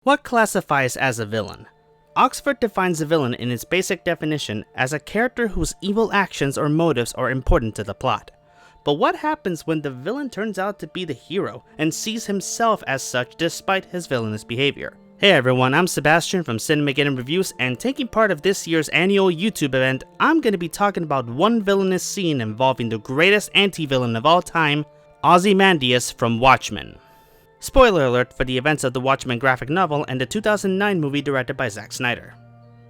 What classifies as a villain? Oxford defines a villain in its basic definition as a character whose evil actions or motives are important to the plot. But what happens when the villain turns out to be the hero and sees himself as such despite his villainous behavior? Hey everyone, I'm Sebastian from Cinemageddon Reviews, and taking part of this year's annual YouTube event, I'm going to be talking about one villainous scene involving the greatest anti-villain of all time, Ozymandias from Watchmen. Spoiler alert for the events of the Watchmen graphic novel and the 2009 movie directed by Zack Snyder.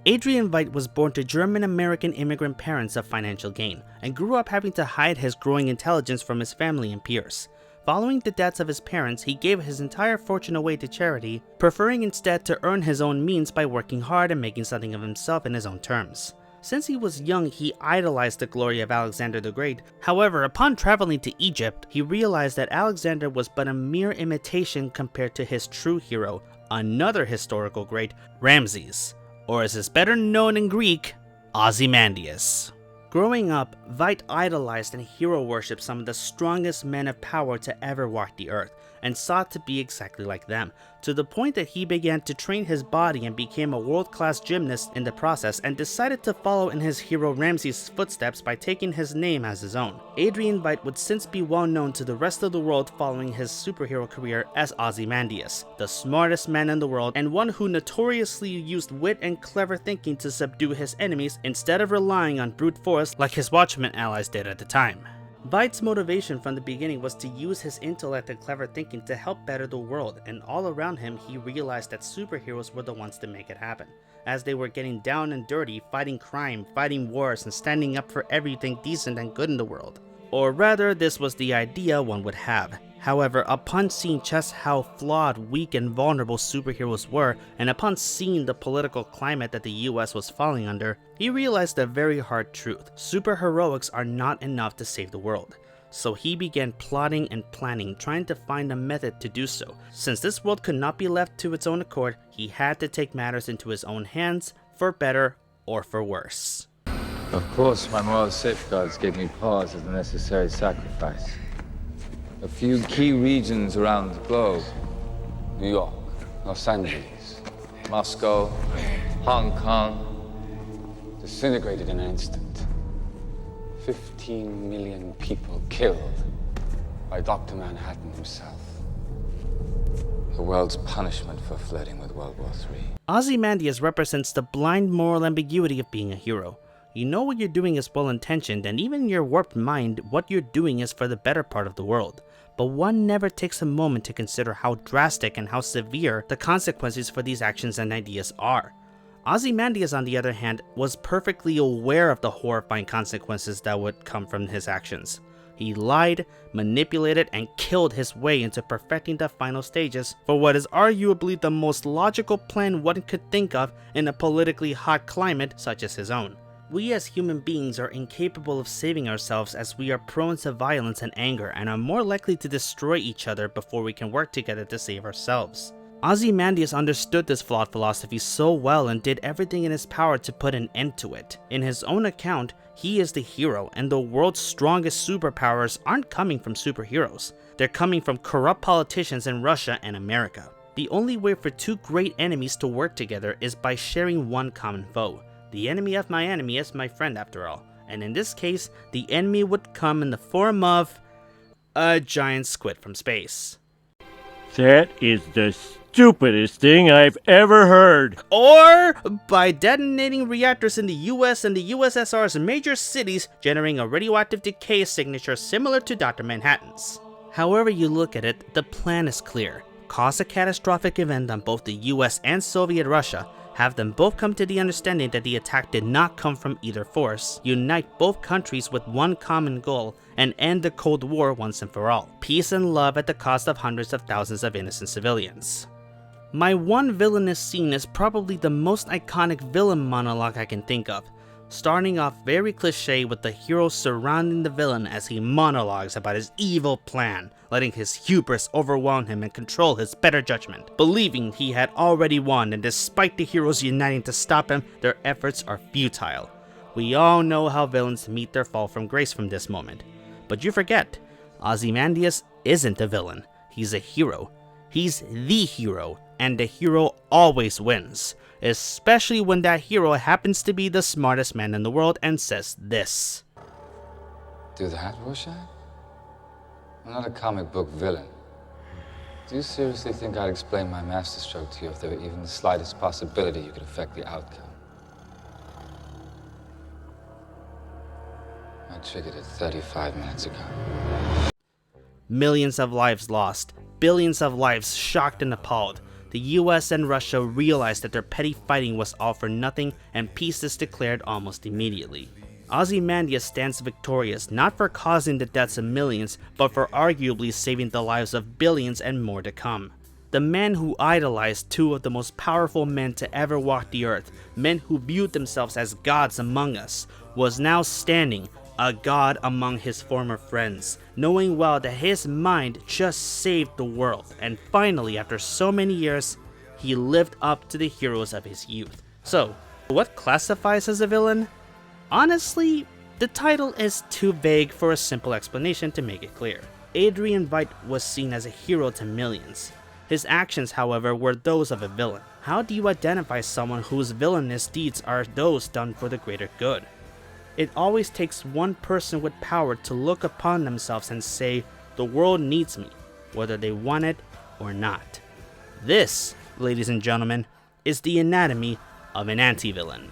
Adrian Veidt was born to German-American immigrant parents of financial gain, and grew up having to hide his growing intelligence from his family and peers. Following the deaths of his parents, he gave his entire fortune away to charity, preferring instead to earn his own means by working hard and making something of himself in his own terms. Since he was young, he idolized the glory of Alexander the Great. However, upon traveling to Egypt, he realized that Alexander was but a mere imitation compared to his true hero, another historical great, Ramses, or as is better known in Greek, Ozymandias. Growing up, Veidt idolized and hero worshipped some of the strongest men of power to ever walk the earth, and sought to be exactly like them, to the point that he began to train his body and became a world-class gymnast in the process, and decided to follow in his hero Ramses' footsteps by taking his name as his own. Adrian Veidt would since be well known to the rest of the world following his superhero career as Ozymandias, the smartest man in the world and one who notoriously used wit and clever thinking to subdue his enemies instead of relying on brute force like his Watchmen allies did at the time. Veidt's motivation from the beginning was to use his intellect and clever thinking to help better the world, and all around him he realized that superheroes were the ones to make it happen, as they were getting down and dirty, fighting crime, fighting wars, and standing up for everything decent and good in the world. Or rather, this was the idea one would have. However, upon seeing just how flawed, weak, and vulnerable superheroes were, and upon seeing the political climate that the US was falling under, he realized a very hard truth: superheroics are not enough to save the world. So he began plotting and planning, trying to find a method to do so. Since this world could not be left to its own accord, he had to take matters into his own hands, for better or for worse. Of course, my moral safeguards gave me pause as a necessary sacrifice. A few key regions around the globe: New York, Los Angeles, Moscow, Hong Kong, disintegrated in an instant. 15 million people killed by Dr. Manhattan himself. The world's punishment for flirting with World War III. Ozymandias represents the blind moral ambiguity of being a hero. You know what you're doing is well-intentioned, and even in your warped mind, what you're doing is for the better part of the world. But one never takes a moment to consider how drastic and how severe the consequences for these actions and ideas are. Ozymandias, on the other hand, was perfectly aware of the horrifying consequences that would come from his actions. He lied, manipulated, and killed his way into perfecting the final stages for what is arguably the most logical plan one could think of in a politically hot climate such as his own. We as human beings are incapable of saving ourselves, as we are prone to violence and anger and are more likely to destroy each other before we can work together to save ourselves. Ozymandias understood this flawed philosophy so well and did everything in his power to put an end to it. In his own account, he is the hero, and the world's strongest superpowers aren't coming from superheroes. They're coming from corrupt politicians in Russia and America. The only way for two great enemies to work together is by sharing one common foe. The enemy of my enemy is my friend, after all, and in this case, the enemy would come in the form of a giant squid from space. That is the stupidest thing I've ever heard. Or by detonating reactors in the US and the USSR's major cities, generating a radioactive decay signature similar to Dr. Manhattan's. However you look at it, the plan is clear. Cause a catastrophic event on both the US and Soviet Russia, have them both come to the understanding that the attack did not come from either force, unite both countries with one common goal, and end the Cold War once and for all. Peace and love at the cost of hundreds of thousands of innocent civilians. My one villainous scene is probably the most iconic villain monologue I can think of, starting off very cliche with the hero surrounding the villain as he monologues about his evil plan, letting his hubris overwhelm him and control his better judgment, believing he had already won, and despite the heroes uniting to stop him, their efforts are futile. We all know how villains meet their fall from grace from this moment. But you forget, Ozymandias isn't a villain, he's a hero. He's the hero, and the hero always wins, especially when that hero happens to be the smartest man in the world and says this. Do that, Rorschach? I'm not a comic book villain. Do you seriously think I'd explain my masterstroke to you if there were even the slightest possibility you could affect the outcome? I triggered it 35 minutes ago. Millions of lives lost, billions of lives shocked and appalled. The US and Russia realized that their petty fighting was all for nothing, and peace is declared almost immediately. Ozymandias stands victorious not for causing the deaths of millions, but for arguably saving the lives of billions and more to come. The man who idolized two of the most powerful men to ever walk the earth, men who viewed themselves as gods among us, was now standing, a god among his former friends, knowing well that his mind just saved the world, and finally, after so many years, he lived up to the heroes of his youth. So, what classifies as a villain? Honestly, the title is too vague for a simple explanation to make it clear. Adrian Veidt was seen as a hero to millions. His actions, however, were those of a villain. How do you identify someone whose villainous deeds are those done for the greater good? It always takes one person with power to look upon themselves and say, the world needs me, whether they want it or not. This, ladies and gentlemen, is the anatomy of an anti-villain.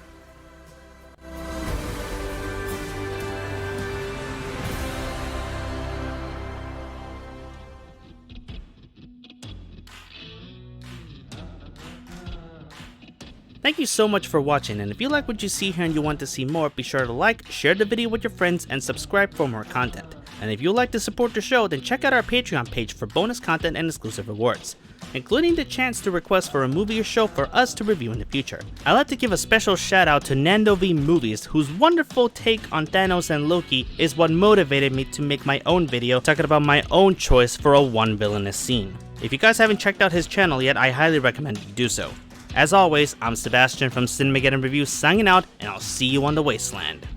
Thank you so much for watching, and if you like what you see here and you want to see more, be sure to like, share the video with your friends, and subscribe for more content. And if you'd like to support the show, then check out our Patreon page for bonus content and exclusive rewards, including the chance to request for a movie or show for us to review in the future. I'd like to give a special shout out to Nando V Movies, whose wonderful take on Thanos and Loki is what motivated me to make my own video talking about my own choice for a one villainous scene. If you guys haven't checked out his channel yet, I highly recommend you do so. As always, I'm Sebastian from Cinemageddon Review signing out, and I'll see you on the wasteland.